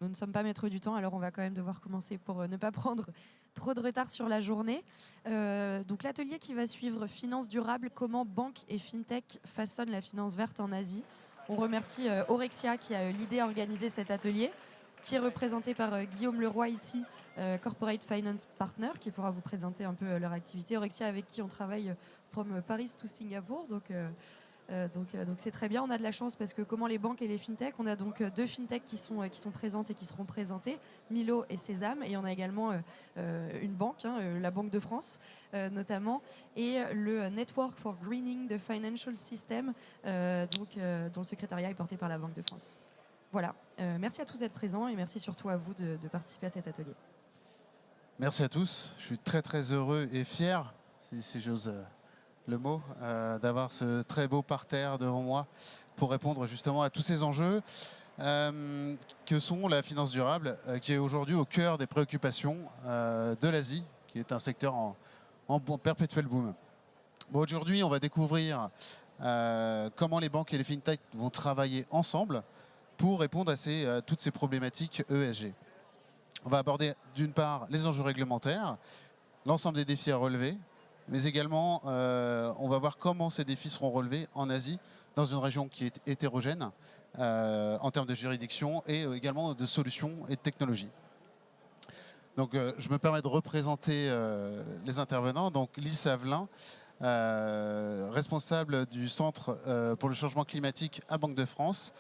nous ne sommes pas maîtres du temps, alors on va quand même devoir commencer pour ne pas prendre trop de retard sur la journée. Donc l'atelier qui va suivre, Finance durable, comment banque et FinTech façonnent la finance verte en Asie. On remercie Orexia qui a l'idée à organiser cet atelier, qui est représenté par Guillaume Leroy ici, Corporate Finance Partner, qui pourra vous présenter un peu leur activité. Orexia avec qui on travaille from Paris to Singapour, donc c'est très bien, on a de la chance parce que comment les banques et les fintechs, on a donc deux fintechs qui sont présentes et qui seront présentées, Milo et Sésame, et on a également une banque, la Banque de France notamment, et le Network for Greening the Financial System, dont le secrétariat est porté par la Banque de France. Voilà, merci à tous d'être présents et merci surtout à vous de participer à cet atelier. Merci à tous, je suis très très heureux et fier, si j'ose le mot, d'avoir ce très beau parterre devant moi pour répondre justement à tous ces enjeux que sont la finance durable, qui est aujourd'hui au cœur des préoccupations de l'Asie, qui est un secteur en perpétuel boom. Bon, aujourd'hui, on va découvrir comment les banques et les fintechs vont travailler ensemble pour répondre à toutes ces problématiques ESG. On va aborder d'une part les enjeux réglementaires, l'ensemble des défis à relever, mais également on va voir comment ces défis seront relevés en Asie, dans une région qui est hétérogène en termes de juridiction et également de solutions et de technologies. Donc je me permets de représenter les intervenants. Donc Lise Avelin, responsable du Centre pour le changement climatique à Banque de France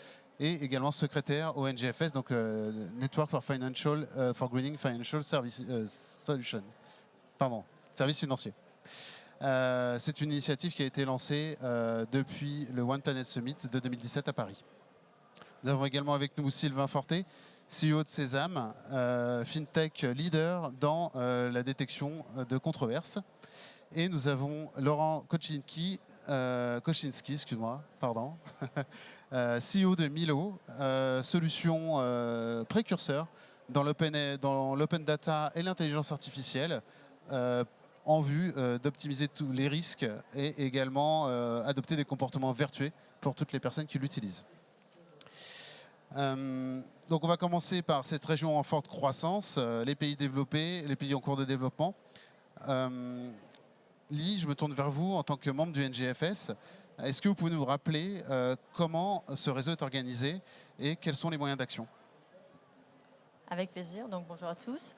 et également secrétaire au NGFS, donc Network for Greening Financial Service Solution. Pardon, service financier. C'est une initiative qui a été lancée depuis le One Planet Summit de 2017 à Paris. Nous avons également avec nous Sylvain Forté, CEO de Sésame, FinTech leader dans la détection de controverses. Et nous avons Laurent Koczynski, excuse-moi, pardon, CEO de Milo, solution précurseur dans l'open data et l'intelligence artificielle, en vue d'optimiser tous les risques et également adopter des comportements vertueux pour toutes les personnes qui l'utilisent. Donc on va commencer par cette région en forte croissance, les pays développés, les pays en cours de développement. Lee, je me tourne vers vous en tant que membre du NGFS. Est-ce que vous pouvez nous rappeler comment ce réseau est organisé et quels sont les moyens d'action? Avec plaisir. Donc bonjour à tous.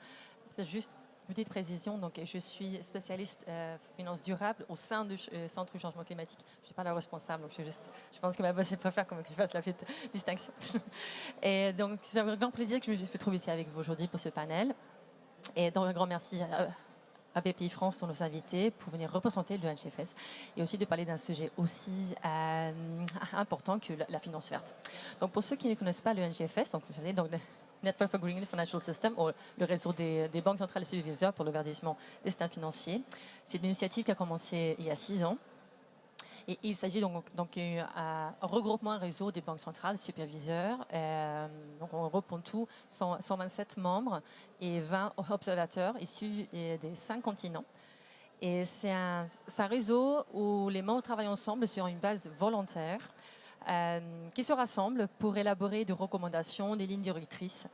Peut-être juste une petite précision. Donc je suis spécialiste finance durable au sein du Centre du changement climatique. Je ne suis pas la responsable. Donc je pense que ma boss préfère que je fasse la petite distinction. Et donc c'est un grand plaisir que je me trouve ici avec vous aujourd'hui pour ce panel. Et donc un grand merci à BPI France pour nous inviter pour venir représenter le NGFS et aussi de parler d'un sujet aussi important que la finance verte. Donc pour ceux qui ne connaissent pas le NGFS, donc le Network for Greening Financial System, ou le réseau des banques centrales et superviseurs pour le verdissement des systèmes financiers, c'est une initiative qui a commencé il y a 6 ans. Et il s'agit donc d'un regroupement, un réseau des banques centrales, superviseurs. Donc on regroupe en tout 127 membres et 20 observateurs issus des 5 continents. Et c'est un réseau où les membres travaillent ensemble sur une base volontaire qui se rassemblent pour élaborer des recommandations, des lignes directrices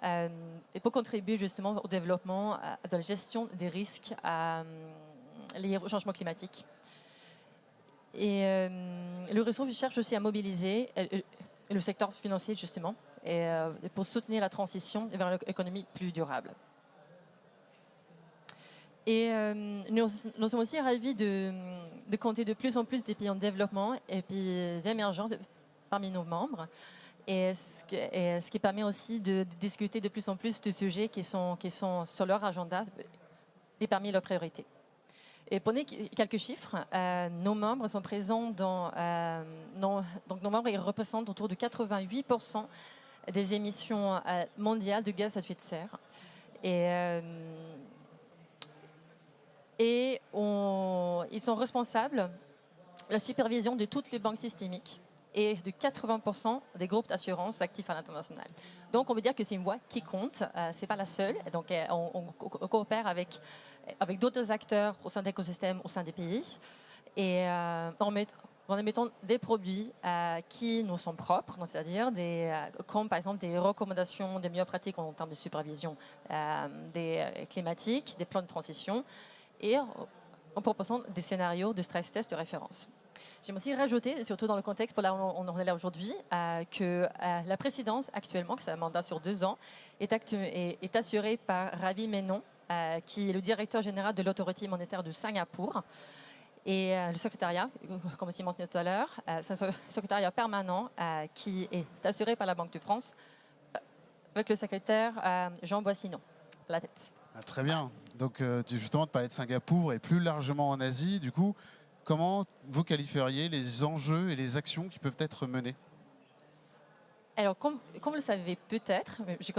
et pour contribuer justement au développement de la gestion des risques liés au changement climatique. Et le réseau cherche aussi à mobiliser le secteur financier, justement, pour soutenir la transition vers une économie plus durable. Et nous sommes aussi ravis de compter de plus en plus des pays en développement et pays émergents parmi nos membres. Et ce qui permet aussi de discuter de plus en plus de sujets qui sont sur leur agenda et parmi leurs priorités. Et pour donner quelques chiffres, nos membres sont présents donc nos membres ils représentent autour de 88% des émissions mondiales de gaz à effet de serre. Et ils sont responsables de la supervision de toutes les banques systémiques et de 80% des groupes d'assurance actifs à l'international. Donc on veut dire que c'est une voix qui compte, ce n'est pas la seule. Donc on coopère avec d'autres acteurs au sein d'écosystèmes, au sein des pays. Et en émettant des produits qui nous sont propres, donc c'est-à-dire comme par exemple des recommandations de meilleures pratiques en termes de supervision climatiques, des plans de transition, et en proposant des scénarios de stress test de référence. J'aimerais aussi rajouter, surtout dans le contexte pour là où on en est là aujourd'hui, que la présidence actuellement, que c'est un mandat sur 2 ans, est assurée par Ravi Menon, qui est le directeur général de l'autorité monétaire de Singapour. Et le secrétariat, comme aussi mentionné tout à l'heure, c'est un secrétariat permanent qui est assuré par la Banque de France avec le secrétaire Jean Boissinon à la tête. Ah, très bien. Donc justement, de parler de Singapour et plus largement en Asie, du coup, comment vous qualifieriez les enjeux et les actions qui peuvent être menées? Alors, comme vous le savez peut-être, mais je vais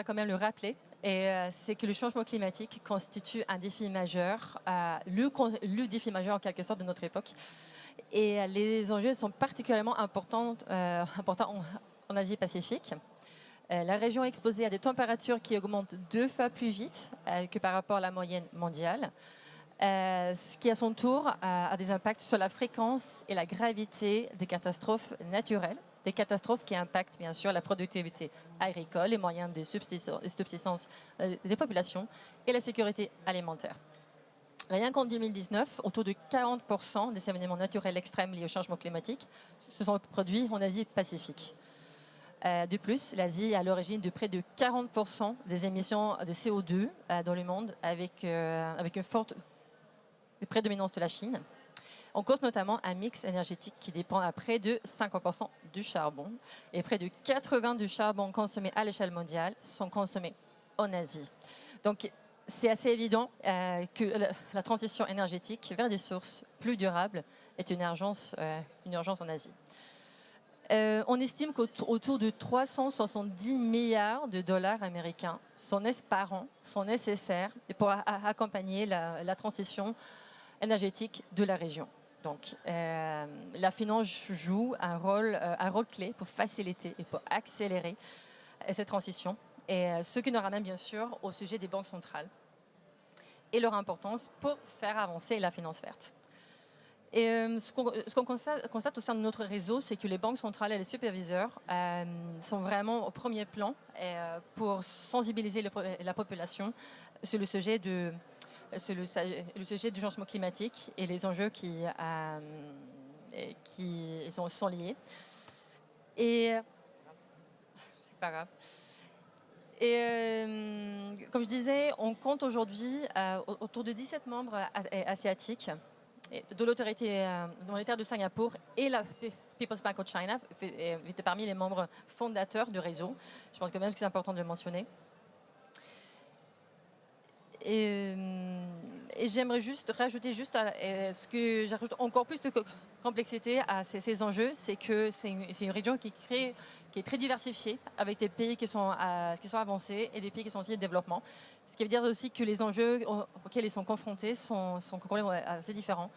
quand même le rappeler, c'est que le changement climatique constitue un défi majeur, le défi majeur en quelque sorte de notre époque. Et les enjeux sont particulièrement importants en Asie-Pacifique. La région est exposée à des températures qui augmentent 2 fois plus vite que par rapport à la moyenne mondiale, ce qui à son tour a des impacts sur la fréquence et la gravité des catastrophes naturelles, des catastrophes qui impactent bien sûr la productivité agricole, les moyens de subsistance des populations et la sécurité alimentaire. Rien qu'en 2019, autour de 40% des événements naturels extrêmes liés au changement climatique se sont produits en Asie-Pacifique. De plus, l'Asie est à l'origine de près de 40% des émissions de CO2 dans le monde, avec une forte prédominance de la Chine. On cause notamment un mix énergétique qui dépend à près de 50% du charbon. Et près de 80% du charbon consommé à l'échelle mondiale sont consommés en Asie. Donc, c'est assez évident que la transition énergétique vers des sources plus durables est une urgence en Asie. On estime qu'autour de 370 milliards de dollars américains par an sont nécessaires pour accompagner la transition énergétique de la région. Donc, la finance joue un rôle clé pour faciliter et pour accélérer cette transition, et ce qui nous ramène bien sûr au sujet des banques centrales et leur importance pour faire avancer la finance verte. Et ce qu'on constate au sein de notre réseau, c'est que les banques centrales et les superviseurs sont vraiment au premier plan pour sensibiliser la population sur le sujet du changement climatique et les enjeux qui sont liés. Et c'est pas grave. Et comme je disais, on compte aujourd'hui autour de 17 membres asiatiques de l'autorité monétaire de Singapour et la People's Bank of China étaient parmi les membres fondateurs du réseau. Je pense quand même que c'est important de le mentionner. Et j'aimerais juste rajouter ce que j'ajoute encore plus de complexité à ces enjeux, c'est que c'est une région qui est très diversifiée, avec des pays qui sont avancés et des pays qui sont en développement. Ce qui veut dire aussi que les enjeux auxquels ils sont confrontés sont assez différents.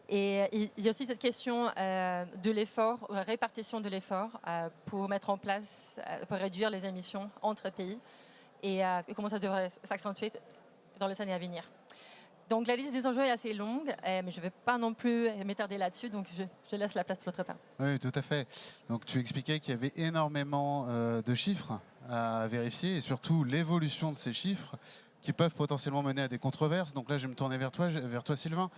Et il y a aussi cette question de l'effort, la répartition de l'effort pour mettre en place, pour réduire les émissions entre pays et comment ça devrait s'accentuer dans les années à venir. Donc la liste des enjeux est assez longue, mais je ne vais pas non plus m'étarder là-dessus, donc je laisse la place pour l'autre part. Oui, tout à fait. Donc tu expliquais qu'il y avait énormément de chiffres à vérifier et surtout l'évolution de ces chiffres qui peuvent potentiellement mener à des controverses. Donc là, je vais me tourner vers toi Sylvain,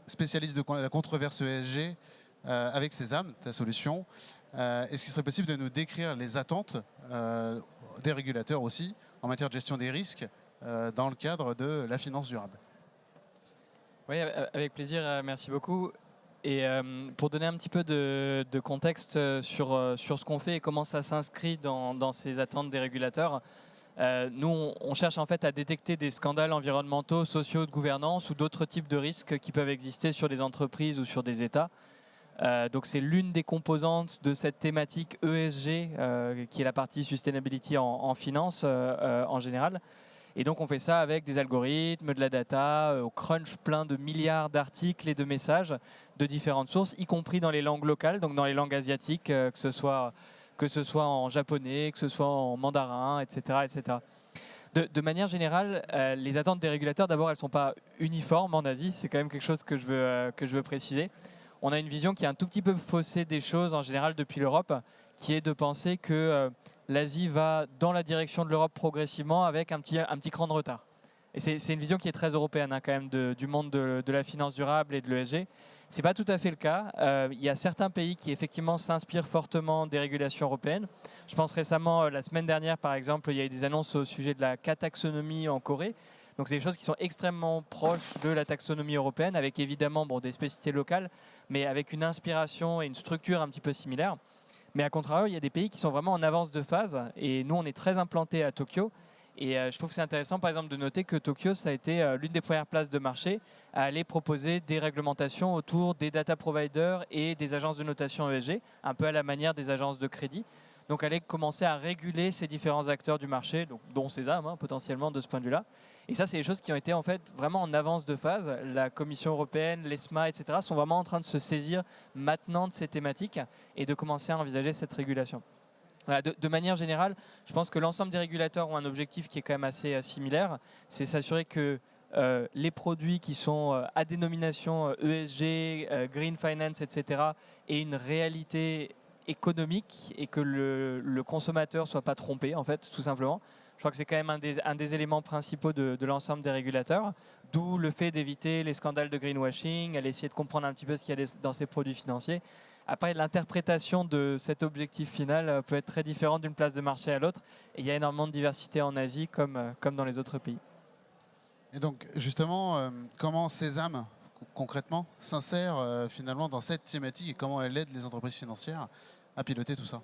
spécialiste de la controverse ESG avec Sésame, ta solution. Est-ce qu'il serait possible de nous décrire les attentes des régulateurs aussi en matière de gestion des risques dans le cadre de la finance durable? Oui, avec plaisir, merci beaucoup. Et pour donner un petit peu de contexte sur ce qu'on fait et comment ça s'inscrit dans ces attentes des régulateurs, nous, on cherche en fait à détecter des scandales environnementaux, sociaux, de gouvernance ou d'autres types de risques qui peuvent exister sur des entreprises ou sur des États. Donc c'est l'une des composantes de cette thématique ESG, qui est la partie sustainability en finance en général. Et donc on fait ça avec des algorithmes, de la data, au crunch plein de milliards d'articles et de messages de différentes sources, y compris dans les langues locales, donc dans les langues asiatiques, que ce soit en japonais, que ce soit en mandarin, etc., etc. De manière générale, les attentes des régulateurs, d'abord, elles ne sont pas uniformes en Asie. C'est quand même quelque chose que je veux préciser. On a une vision qui est un tout petit peu faussée des choses en général depuis l'Europe, qui est de penser que l'Asie va dans la direction de l'Europe progressivement avec un petit cran de retard. Et c'est une vision qui est très européenne quand même du monde de la finance durable et de l'ESG. Ce n'est pas tout à fait le cas. Il y a certains pays qui effectivement s'inspirent fortement des régulations européennes. Je pense récemment, la semaine dernière par exemple, il y a eu des annonces au sujet de la K-taxonomie en Corée. Donc c'est des choses qui sont extrêmement proches de la taxonomie européenne, avec évidemment des spécificités locales, mais avec une inspiration et une structure un petit peu similaire. Mais à contrario, il y a des pays qui sont vraiment en avance de phase, et nous on est très implantés à Tokyo. Et je trouve que c'est intéressant, par exemple, de noter que Tokyo, ça a été l'une des premières places de marché à aller proposer des réglementations autour des data providers et des agences de notation ESG, un peu à la manière des agences de crédit. Donc, aller commencer à réguler ces différents acteurs du marché, donc, dont Sésame, potentiellement, de ce point de vue-là. Et ça, c'est des choses qui ont été en fait vraiment en avance de phase. La Commission européenne, l'ESMA, etc. sont vraiment en train de se saisir maintenant de ces thématiques et de commencer à envisager cette régulation. Voilà, de manière générale, je pense que l'ensemble des régulateurs ont un objectif qui est quand même assez similaire, c'est s'assurer que les produits qui sont à dénomination ESG, Green Finance, etc., aient une réalité économique et que le consommateur ne soit pas trompé, en fait, tout simplement. Je crois que c'est quand même un des éléments principaux de l'ensemble des régulateurs, d'où le fait d'éviter les scandales de greenwashing, aller essayer de comprendre un petit peu ce qu'il y a dans ces produits financiers. Après, l'interprétation de cet objectif final peut être très différente d'une place de marché à l'autre. Et il y a énormément de diversité en Asie comme dans les autres pays. Et donc, justement, comment Sésame, concrètement, s'insère finalement dans cette thématique et comment elle aide les entreprises financières à piloter tout ça?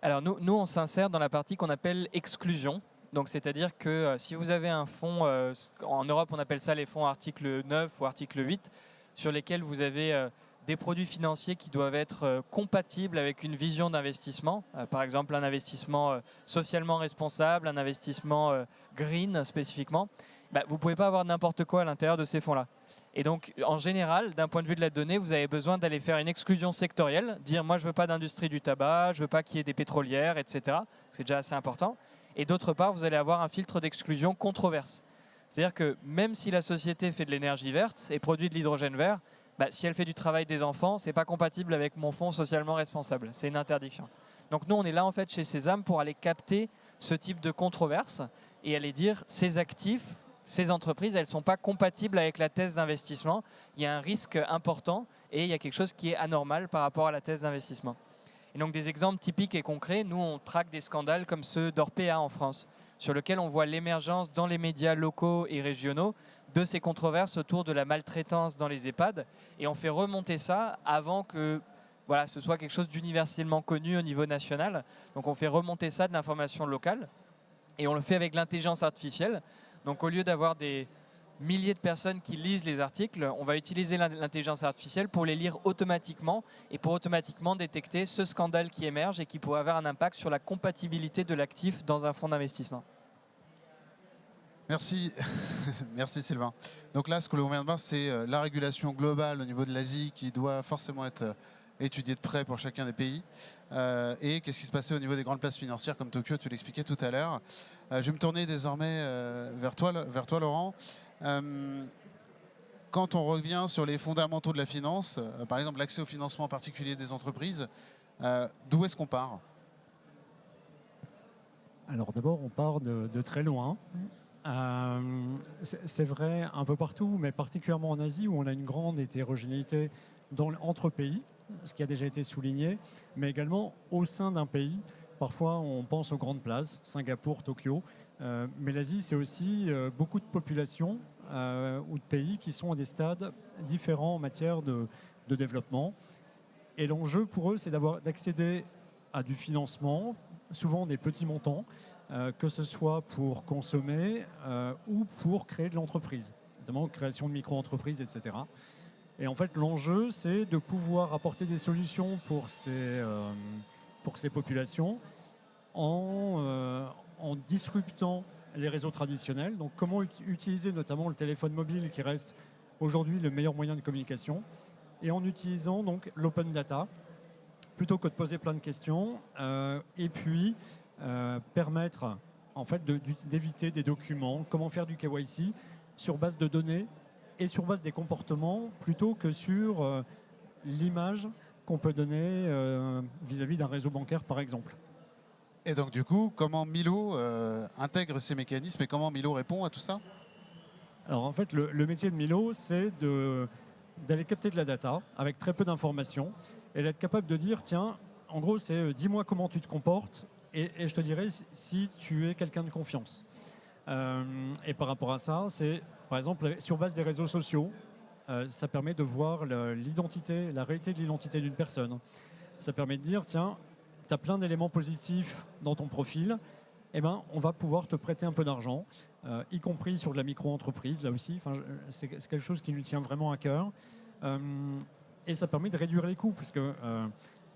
Alors, nous on s'insère dans la partie qu'on appelle exclusion. Donc, c'est-à-dire que si vous avez un fonds, en Europe, on appelle ça les fonds article 9 ou article 8, sur lesquels vous avez des produits financiers qui doivent être compatibles avec une vision d'investissement, par exemple un investissement socialement responsable, un investissement green spécifiquement, vous ne pouvez pas avoir n'importe quoi à l'intérieur de ces fonds-là. Et donc, en général, d'un point de vue de la donnée, vous avez besoin d'aller faire une exclusion sectorielle, dire moi je ne veux pas d'industrie du tabac, je ne veux pas qu'il y ait des pétrolières, etc. C'est déjà assez important. Et d'autre part, vous allez avoir un filtre d'exclusion controverse. C'est-à-dire que même si la société fait de l'énergie verte et produit de l'hydrogène vert, si elle fait du travail des enfants, ce n'est pas compatible avec mon fonds socialement responsable. C'est une interdiction. Donc nous, on est là en fait chez Sésame pour aller capter ce type de controverse et aller dire ces actifs, ces entreprises, elles ne sont pas compatibles avec la thèse d'investissement. Il y a un risque important et il y a quelque chose qui est anormal par rapport à la thèse d'investissement. Et donc des exemples typiques et concrets, nous on traque des scandales comme ceux d'Orpea en France, sur lesquels on voit l'émergence dans les médias locaux et régionaux de ces controverses autour de la maltraitance dans les EHPAD. Et on fait remonter ça avant que ce soit quelque chose d'universellement connu au niveau national. Donc on fait remonter ça de l'information locale et on le fait avec l'intelligence artificielle. Donc au lieu d'avoir des milliers de personnes qui lisent les articles, on va utiliser l'intelligence artificielle pour les lire automatiquement et pour automatiquement détecter ce scandale qui émerge et qui pourrait avoir un impact sur la compatibilité de l'actif dans un fonds d'investissement. Merci, merci Sylvain. Donc là, ce que l'on vient de voir, c'est la régulation globale au niveau de l'Asie qui doit forcément être étudiée de près pour chacun des pays. Et qu'est-ce qui se passait au niveau des grandes places financières comme Tokyo, tu l'expliquais tout à l'heure. Je vais me tourner désormais vers toi, Laurent. Quand on revient sur les fondamentaux de la finance, par exemple l'accès au financement particulier des entreprises, d'où est-ce qu'on part? Alors d'abord, on part de très loin. C'est vrai un peu partout, mais particulièrement en Asie où on a une grande hétérogénéité entre pays, ce qui a déjà été souligné, mais également au sein d'un pays. Parfois, on pense aux grandes places, Singapour, Tokyo, mais l'Asie, c'est aussi beaucoup de populations ou de pays qui sont à des stades différents en matière de développement. Et l'enjeu pour eux, c'est d'accéder à du financement, souvent des petits montants, que ce soit pour consommer ou pour créer de l'entreprise, notamment création de micro-entreprises, etc. Et en fait, l'enjeu, c'est de pouvoir apporter des solutions pour ces populations en disruptant les réseaux traditionnels. Donc, comment utiliser notamment le téléphone mobile qui reste aujourd'hui le meilleur moyen de communication et en utilisant donc l'open data plutôt que de poser plein de questions et puis permettre en fait, d'éviter des documents, comment faire du KYC sur base de données et sur base des comportements plutôt que sur l'image qu'on peut donner vis-à-vis d'un réseau bancaire, par exemple. Et donc du coup, comment Milo intègre ces mécanismes et comment Milo répond à tout ça? Alors en fait, le métier de Milo, c'est d'aller capter de la data avec très peu d'informations et d'être capable de dire, tiens, en gros, c'est dis-moi comment tu te comportes et je te dirai si tu es quelqu'un de confiance. Et par rapport à ça, c'est par exemple sur base des réseaux sociaux, ça permet de voir l'identité, la réalité de l'identité d'une personne. Ça permet de dire, tiens, tu as plein d'éléments positifs dans ton profil, eh ben, on va pouvoir te prêter un peu d'argent, y compris sur de la micro-entreprise, là aussi. Enfin, c'est quelque chose qui nous tient vraiment à cœur. Et ça permet de réduire les coûts, parce que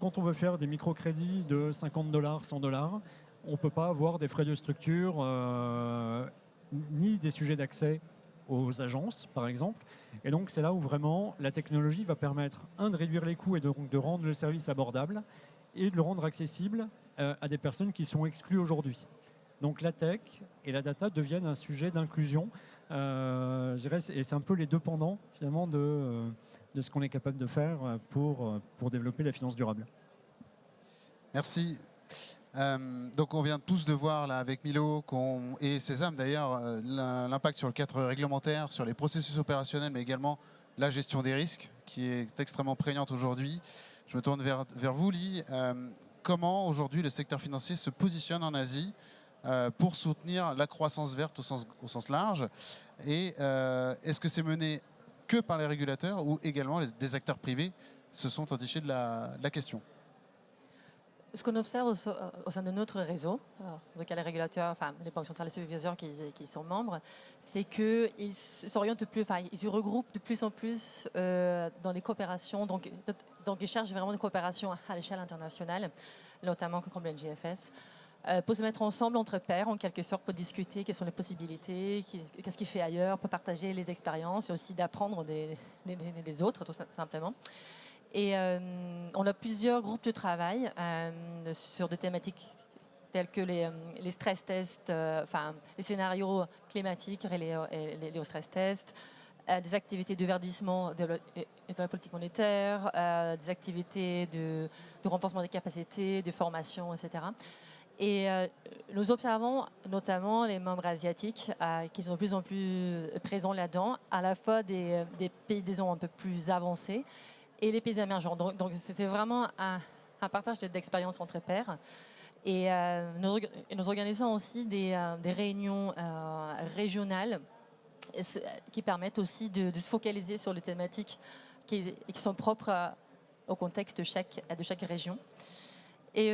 quand on veut faire des microcrédits de $50, $100, on ne peut pas avoir des frais de structure, ni des sujets d'accès aux agences, par exemple. Et donc, c'est là où vraiment la technologie va permettre, de réduire les coûts et donc de rendre le service abordable et de le rendre accessible à des personnes qui sont exclues aujourd'hui. Donc la tech et la data deviennent un sujet d'inclusion. Je dirais, et c'est un peu les deux pendants, finalement, de ce qu'on est capable de faire pour développer la finance durable. Merci. Donc on vient tous de voir là avec Milo et Sésame d'ailleurs l'impact sur le cadre réglementaire, sur les processus opérationnels, mais également la gestion des risques qui est extrêmement prégnante aujourd'hui. Je me tourne vers vous, Lee. Comment aujourd'hui le secteur financier se positionne en Asie pour soutenir la croissance verte au sens large? Et est-ce que c'est mené que par les régulateurs ou également des acteurs privés se sont entichés de la question? Ce qu'on observe au sein de notre réseau, donc les régulateurs, enfin les banques centrales et superviseurs qui sont membres, c'est qu'ils s'orientent plus, enfin ils se regroupent de plus en plus dans des coopérations, donc ils cherchent vraiment des coopérations à l'échelle internationale, notamment comme le NGFS, pour se mettre ensemble entre pairs en quelque sorte pour discuter quelles sont les possibilités, qu'est-ce qui fait ailleurs, pour partager les expériences et aussi d'apprendre des autres tout simplement. Et on a plusieurs groupes de travail sur des thématiques telles que les stress tests, enfin les scénarios climatiques et les stress tests, des activités de verdissement de la politique monétaire, des activités de renforcement des capacités, de formation, etc. Et nous observons notamment les membres asiatiques qui sont de plus en plus présents là-dedans, à la fois des pays, disons, un peu plus avancés, et les pays émergents. Donc c'est vraiment un partage d'expériences entre pairs. Et nous organisons aussi des réunions régionales qui permettent aussi de se focaliser sur les thématiques qui sont propres au contexte de chaque région. Et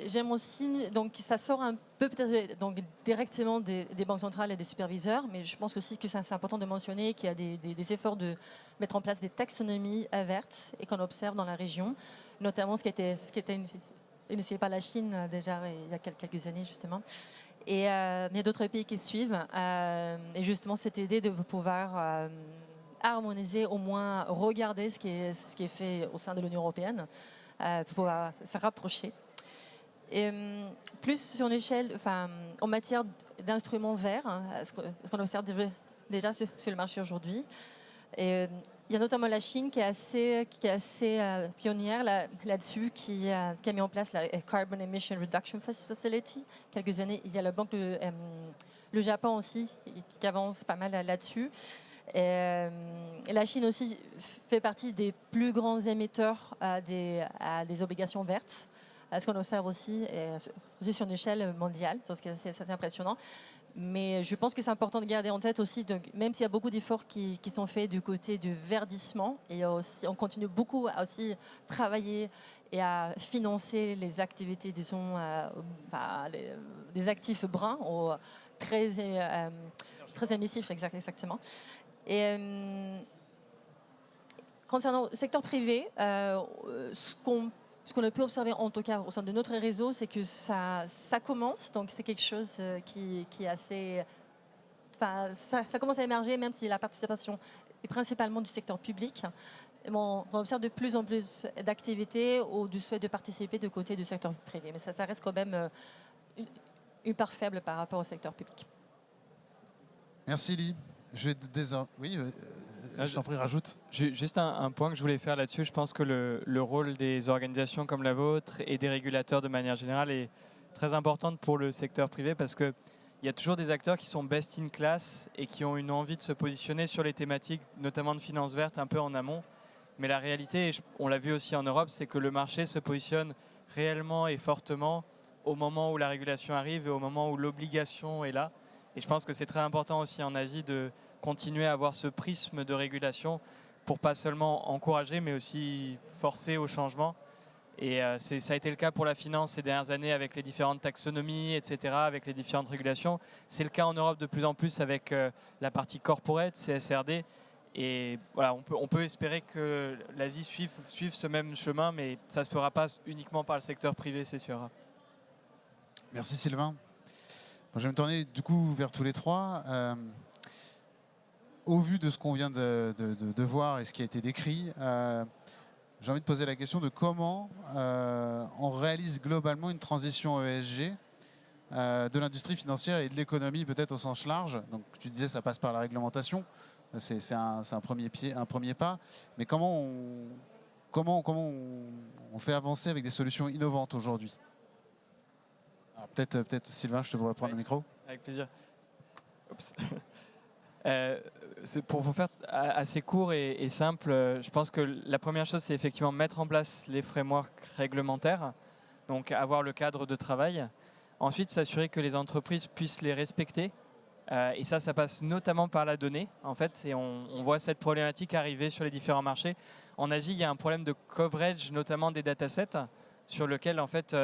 j'aime aussi, donc ça sort un peu peut-être donc directement des banques centrales et des superviseurs, mais je pense aussi que c'est important de mentionner qu'il y a des efforts de mettre en place des taxonomies vertes et qu'on observe dans la région, notamment ce qui était initié par la Chine déjà il y a quelques années justement. Et il y a d'autres pays qui suivent. Et justement cette idée de pouvoir harmoniser, au moins regarder ce qui est fait au sein de l'Union européenne, pour pouvoir se rapprocher. Et plus sur une échelle, enfin, en matière d'instruments verts, ce qu'on observe déjà sur le marché aujourd'hui. Et il y a notamment la Chine qui est assez pionnière là-dessus, qui a mis en place la Carbon Emission Reduction Facility. Quelques années, il y a la banque, le Japon aussi, qui avance pas mal là-dessus. Et la Chine aussi fait partie des plus grands émetteurs des obligations vertes. Ce qu'on observe aussi sur une échelle mondiale, c'est assez impressionnant. Mais je pense que c'est important de garder en tête aussi, donc, même s'il y a beaucoup d'efforts qui sont faits du côté du verdissement, et aussi, on continue beaucoup à aussi travailler et à financer les activités, disons, des actifs bruns, très émissifs, exactement. Et concernant le secteur privé, ce qu'on a pu observer, en tout cas au sein de notre réseau, c'est que ça commence. Donc c'est quelque chose qui est assez... Enfin, ça commence à émerger, même si la participation est principalement du secteur public. On observe de plus en plus d'activités ou du souhait de participer de côté du secteur privé. Mais ça reste quand même une part faible par rapport au secteur public. Merci, Lee. Je vais Oui, je t'en prie, rajoute. Juste un point que je voulais faire là-dessus. Je pense que le rôle des organisations comme la vôtre et des régulateurs de manière générale est très important pour le secteur privé parce qu'il y a toujours des acteurs qui sont best in class et qui ont une envie de se positionner sur les thématiques, notamment de finances vertes, un peu en amont. Mais la réalité, et on l'a vu aussi en Europe, c'est que le marché se positionne réellement et fortement au moment où la régulation arrive et au moment où l'obligation est là. Et je pense que c'est très important aussi en Asie de continuer à avoir ce prisme de régulation pour pas seulement encourager, mais aussi forcer au changement. Et ça a été le cas pour la finance ces dernières années avec les différentes taxonomies, etc., avec les différentes régulations. C'est le cas en Europe de plus en plus avec la partie corporate, CSRD. Et voilà, on peut espérer que l'Asie suive ce même chemin, mais ça ne se fera pas uniquement par le secteur privé, c'est sûr. Merci Sylvain. Bon, je vais me tourner du coup vers tous les trois. Au vu de ce qu'on vient de voir et ce qui a été décrit, j'ai envie de poser la question de comment on réalise globalement une transition ESG de l'industrie financière et de l'économie peut-être au sens large. Donc tu disais ça passe par la réglementation, c'est un premier pas, mais comment on fait avancer avec des solutions innovantes aujourd'hui? Peut-être Sylvain, je te pourrais prendre le micro. Avec plaisir. Pour faire assez court et simple, je pense que la première chose, c'est effectivement mettre en place les frameworks réglementaires, donc avoir le cadre de travail. Ensuite, s'assurer que les entreprises puissent les respecter. Et ça passe notamment par la donnée, en fait. Et on voit cette problématique arriver sur les différents marchés. En Asie, il y a un problème de coverage, notamment des datasets, sur lequel, en fait,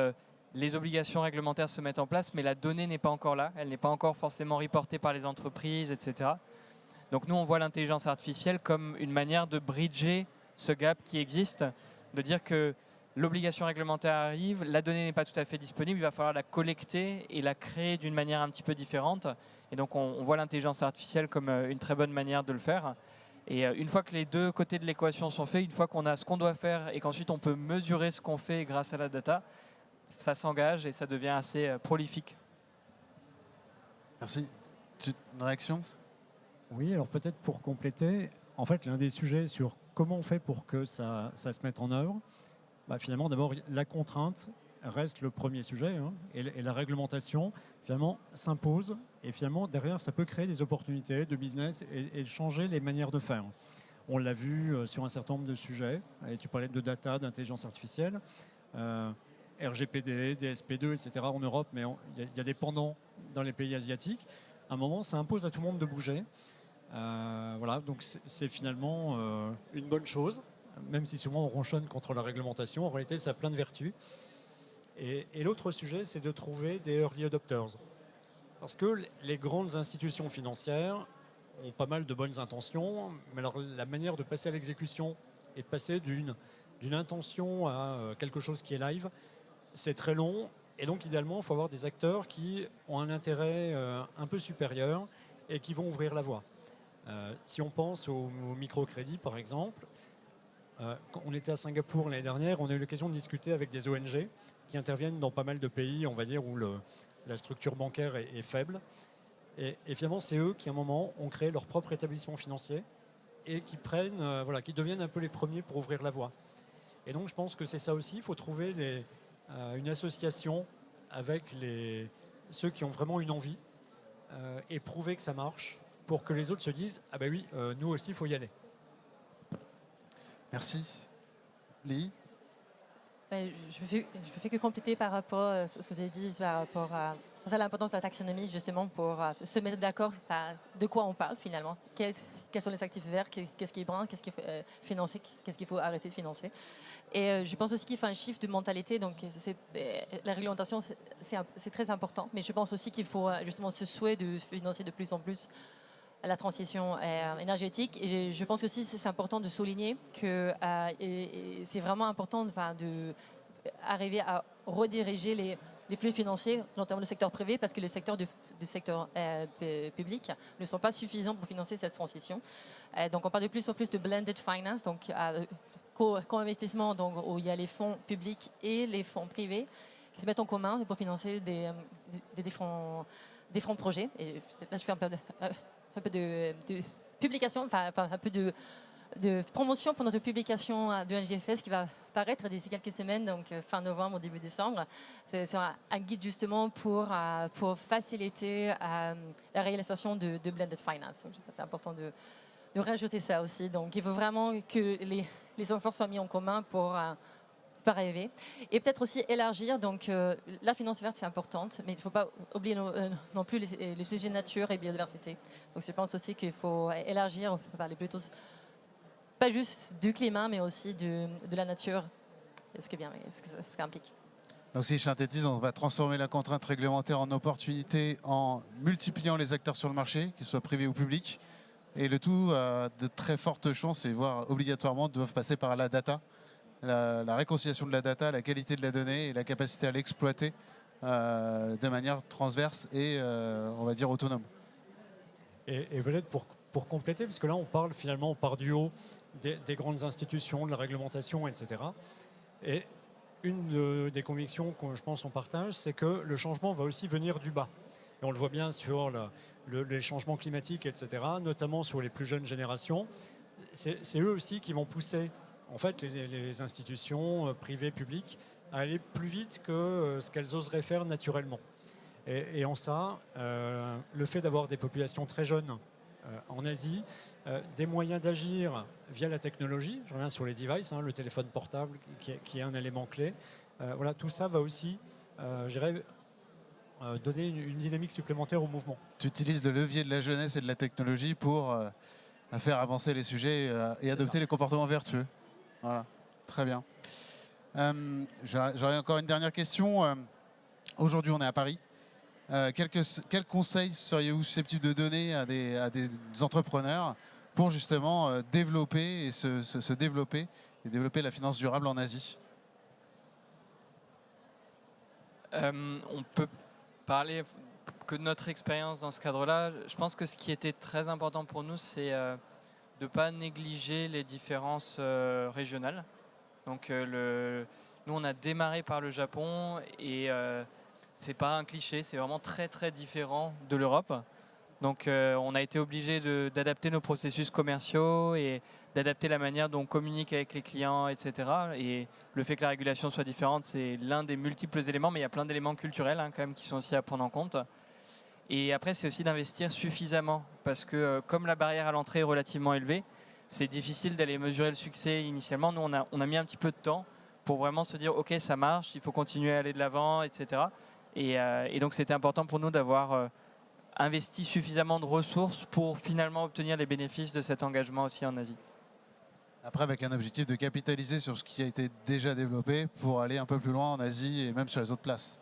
les obligations réglementaires se mettent en place, mais la donnée n'est pas encore là. Elle n'est pas encore forcément reportée par les entreprises, etc. Donc nous, on voit l'intelligence artificielle comme une manière de bridger ce gap qui existe, de dire que l'obligation réglementaire arrive, la donnée n'est pas tout à fait disponible, il va falloir la collecter et la créer d'une manière un petit peu différente. Et donc on voit l'intelligence artificielle comme une très bonne manière de le faire. Et une fois que les deux côtés de l'équation sont faits, une fois qu'on a ce qu'on doit faire et qu'ensuite on peut mesurer ce qu'on fait grâce à la data, ça s'engage et ça devient assez prolifique. Merci. Une réaction? Oui, alors peut-être pour compléter, en fait, l'un des sujets sur comment on fait pour que ça se mette en œuvre, finalement, d'abord, la contrainte reste le premier sujet, hein, et la réglementation, finalement, s'impose. Et finalement, derrière, ça peut créer des opportunités de business et changer les manières de faire. On l'a vu sur un certain nombre de sujets. Et tu parlais de data, d'intelligence artificielle, RGPD, DSP2, etc. en Europe, mais il y a des pendants dans les pays asiatiques. À un moment, ça impose à tout le monde de bouger. Voilà, donc c'est finalement une bonne chose, même si souvent on ronchonne contre la réglementation. En réalité, ça a plein de vertus. Et l'autre sujet, c'est de trouver des early adopters. Parce que les grandes institutions financières ont pas mal de bonnes intentions, mais alors la manière de passer à l'exécution et de passer d'une intention à quelque chose qui est live, c'est très long. Et donc, idéalement, il faut avoir des acteurs qui ont un intérêt un peu supérieur et qui vont ouvrir la voie. Si on pense au microcrédit, par exemple, quand on était à Singapour l'année dernière, on a eu l'occasion de discuter avec des ONG qui interviennent dans pas mal de pays, on va dire, où la structure bancaire est faible. Et finalement, c'est eux qui, à un moment, ont créé leur propre établissement financier et qui qui deviennent un peu les premiers pour ouvrir la voie. Et donc, je pense que c'est ça aussi. Il faut trouver une association avec ceux qui ont vraiment une envie et prouver que ça marche pour que les autres se disent « Ah ben oui, nous aussi, il faut y aller ». Merci. Lee? Je ne fais que compléter par rapport à ce que vous avez dit par rapport à l'importance de la taxonomie, justement, pour se mettre d'accord de quoi on parle finalement. Quels sont les actifs verts, qu'est-ce qui est brun, qu'est-ce qu'il faut financer, qu'est-ce qu'il faut arrêter de financer. Et je pense aussi qu'il faut un shift de mentalité. Donc, la réglementation, c'est très important. Mais je pense aussi qu'il faut justement ce souhait de financer de plus en plus la transition énergétique. Et je pense aussi que c'est important de souligner que c'est vraiment important d'arriver à rediriger les flux financiers, notamment le secteur privé, parce que les secteurs du secteur public ne sont pas suffisants pour financer cette transition. Donc on parle de plus en plus de blended finance, donc co-investissement, donc où il y a les fonds publics et les fonds privés. qui se mettent en commun pour financer des différents projets. Et là, je fais un peu de publication, enfin un peu de promotion pour notre publication de LGFS qui va paraître d'ici quelques semaines, donc fin novembre, début décembre. C'est un guide justement pour faciliter la réalisation de blended finance. Donc, c'est important de rajouter ça aussi. Donc il faut vraiment que les efforts soient mis en commun pour arriver. Et peut-être aussi élargir. Donc la finance verte, c'est importante, mais il ne faut pas oublier non plus les sujets nature et biodiversité. Donc je pense aussi qu'il faut élargir, parler plutôt pas juste du climat, mais aussi de la nature, ce que ça implique. Donc si je synthétise, on va transformer la contrainte réglementaire en opportunité en multipliant les acteurs sur le marché, qu'ils soient privés ou publics. Et le tout a de très fortes chances, et voire obligatoirement, doivent passer par la data, la réconciliation de la data, la qualité de la donnée et la capacité à l'exploiter de manière transverse et, on va dire, autonome. Et peut-être pour compléter, parce que là on part du haut des grandes institutions, de la réglementation, etc. Et une des convictions que je pense on partage, c'est que le changement va aussi venir du bas. Et on le voit bien sur les changements climatiques, etc., notamment sur les plus jeunes générations. C'est eux aussi qui vont pousser en fait, les institutions privées, publiques, à aller plus vite que ce qu'elles oseraient faire naturellement. Et en ça, le fait d'avoir des populations très jeunes en Asie, des moyens d'agir via la technologie, je reviens sur les devices, le téléphone portable qui est un élément clé, voilà, tout ça va aussi, je dirais, donner une dynamique supplémentaire au mouvement. Tu utilises le levier de la jeunesse et de la technologie pour faire avancer les sujets et adopter les comportements vertueux. Voilà, très bien. J'aurais encore une dernière question. Aujourd'hui, on est à Paris. Quels conseils seriez-vous susceptibles de donner à des entrepreneurs pour justement développer et se développer et développer la finance durable en Asie? On peut parler que de notre expérience dans ce cadre-là. Je pense que ce qui était très important pour nous, c'est de ne pas négliger les différences régionales. Donc, nous, on a démarré par le Japon et c'est pas un cliché, c'est vraiment très très différent de l'Europe. Donc, on a été obligé d'adapter nos processus commerciaux et d'adapter la manière dont on communique avec les clients, etc. Et le fait que la régulation soit différente, c'est l'un des multiples éléments, mais il y a plein d'éléments culturels quand même qui sont aussi à prendre en compte. Et après, c'est aussi d'investir suffisamment, parce que comme la barrière à l'entrée est relativement élevée, c'est difficile d'aller mesurer le succès initialement. Nous, on a mis un petit peu de temps pour vraiment se dire, OK, ça marche, il faut continuer à aller de l'avant, etc. Et donc, c'était important pour nous d'avoir investi suffisamment de ressources pour finalement obtenir les bénéfices de cet engagement aussi en Asie. Après, avec un objectif de capitaliser sur ce qui a été déjà développé pour aller un peu plus loin en Asie et même sur les autres places.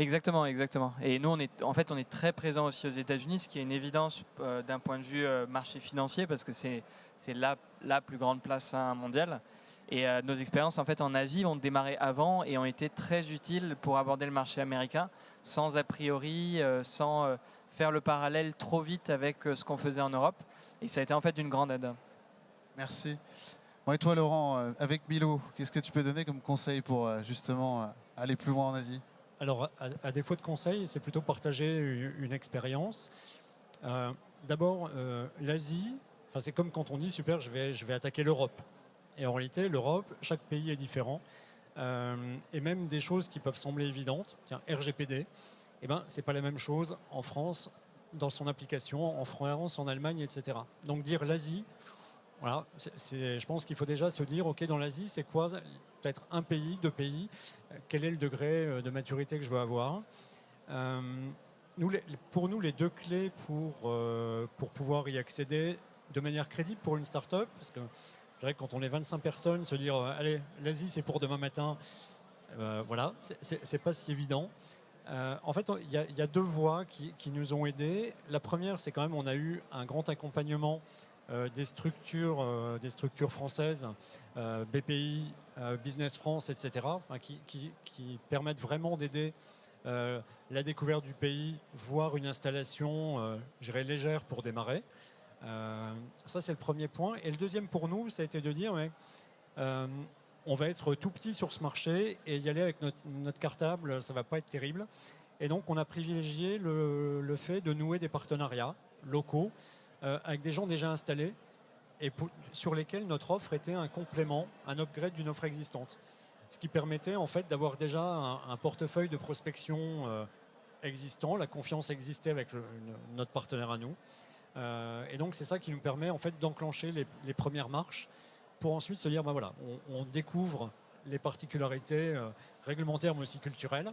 Exactement, exactement. Et nous, on est très présents aussi aux États-Unis, ce qui est une évidence d'un point de vue marché financier, parce que c'est la plus grande place mondiale. Et nos expériences en fait en Asie ont démarré avant et ont été très utiles pour aborder le marché américain, sans a priori, sans faire le parallèle trop vite avec ce qu'on faisait en Europe. Et ça a été en fait d'une grande aide. Merci. Bon, et toi, Laurent, avec Milo, qu'est-ce que tu peux donner comme conseil pour justement aller plus loin en Asie? Alors, à défaut de conseils, c'est plutôt partager une expérience. D'abord, l'Asie, c'est comme quand on dit, super, je vais attaquer l'Europe. Et en réalité, l'Europe, chaque pays est différent. Et même des choses qui peuvent sembler évidentes, tiens, RGPD, c'est pas la même chose en France, dans son application, en France, en Allemagne, etc. Donc dire l'Asie, voilà, je pense qu'il faut déjà se dire, OK, dans l'Asie, c'est quoi peut-être un pays, deux pays, quel est le degré de maturité que je veux avoir. Pour nous, les deux clés pour pouvoir y accéder de manière crédible pour une start-up, parce que je dirais que quand on est 25 personnes, se dire, allez, l'Asie, c'est pour demain matin, voilà, c'est pas si évident. En fait, il y a deux voies qui nous ont aidés. La première, c'est quand même, on a eu un grand accompagnement des structures françaises, BPI, Business France, etc., qui permettent vraiment d'aider la découverte du pays, voire une installation, je dirais, légère pour démarrer. Ça, c'est le premier point. Et le deuxième pour nous, ça a été de dire, on va être tout petit sur ce marché et y aller avec notre cartable, ça ne va pas être terrible. Et donc, on a privilégié le fait de nouer des partenariats locaux avec des gens déjà installés et sur lesquels notre offre était un complément, un upgrade d'une offre existante. Ce qui permettait en fait d'avoir déjà un portefeuille de prospection existant, la confiance existait avec notre partenaire à nous. Et donc, c'est ça qui nous permet en fait d'enclencher les premières marches pour ensuite se dire, ben voilà, on découvre les particularités réglementaires mais aussi culturelles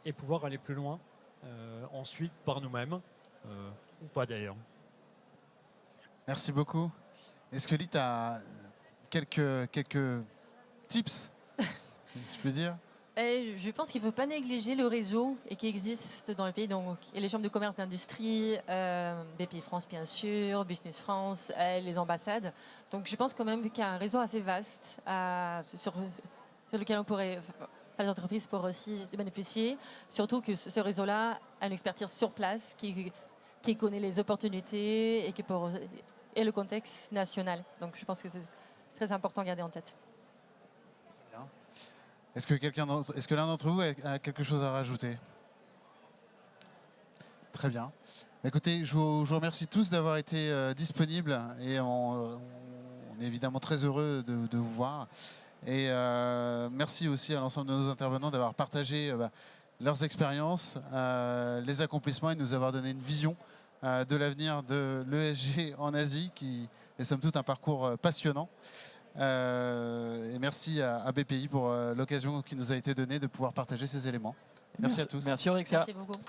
et pouvoir aller plus loin ensuite par nous-mêmes ou pas d'ailleurs. Merci beaucoup. Est-ce que tu as quelques tips, je peux dire? Et je pense qu'il ne faut pas négliger le réseau et qui existe dans le pays. Donc, et les chambres de commerce d'industrie, BPI France bien sûr, Business France, les ambassades. Donc je pense quand même qu'il y a un réseau assez vaste sur lequel les entreprises pourraient aussi bénéficier. Surtout que ce réseau-là a une expertise sur place qui connaît les opportunités et le contexte national. Donc je pense que c'est très important à garder en tête. Est-ce que l'un d'entre vous a quelque chose à rajouter? Très bien. Écoutez, je vous remercie tous d'avoir été disponibles et on est évidemment très heureux de vous voir. Et merci aussi à l'ensemble de nos intervenants d'avoir partagé leurs expériences, les accomplissements et de nous avoir donné une vision de l'avenir de l'ESG en Asie, qui est somme toute un parcours passionnant. Et merci à BPI pour l'occasion qui nous a été donnée de pouvoir partager ces éléments. Merci à tous. Merci Aurexia. Merci beaucoup.